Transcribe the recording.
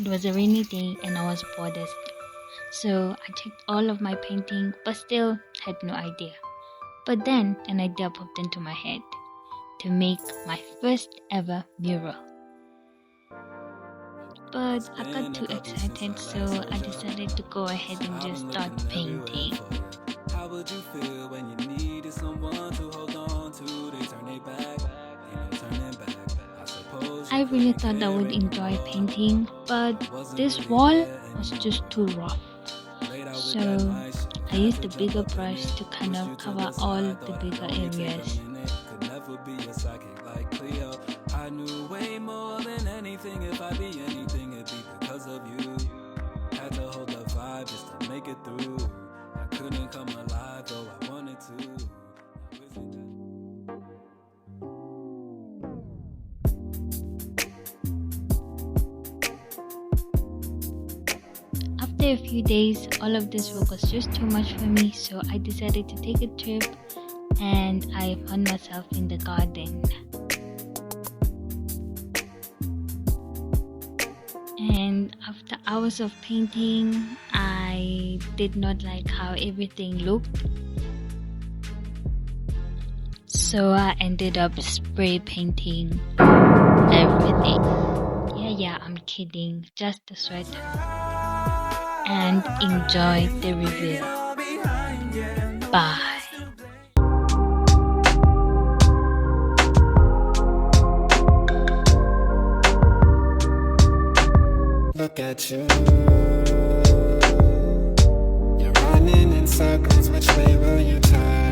It was a rainy day and I was bored as so I checked all of my painting but still had no idea. But then an idea popped into my head to make my first ever mural. But I got too excited, so I decided to go ahead and just start painting. How would you feel when you needed someone to hold on to? They turn it back, ain't no turning back. I suppose I really thought I would enjoy painting, but this wall was just too rough. So I used a bigger brush to kind of cover all the bigger areas. could never be a psychic like Cleo. I knew way more than anything. If I be anything, it'd be because of you. Had to hold the vibe just to make it through. I couldn't come alive though I wanted to. Now isn't that After a few days, all of this work was just too much for me, so I decided to take a trip and I found myself in the garden. And after hours of painting, I did not like how everything looked. So I ended up spray painting everything. Yeah, I'm kidding. Just the sweat. And enjoy the review. Bye. Look at you. You're running in circles, which way will you turn?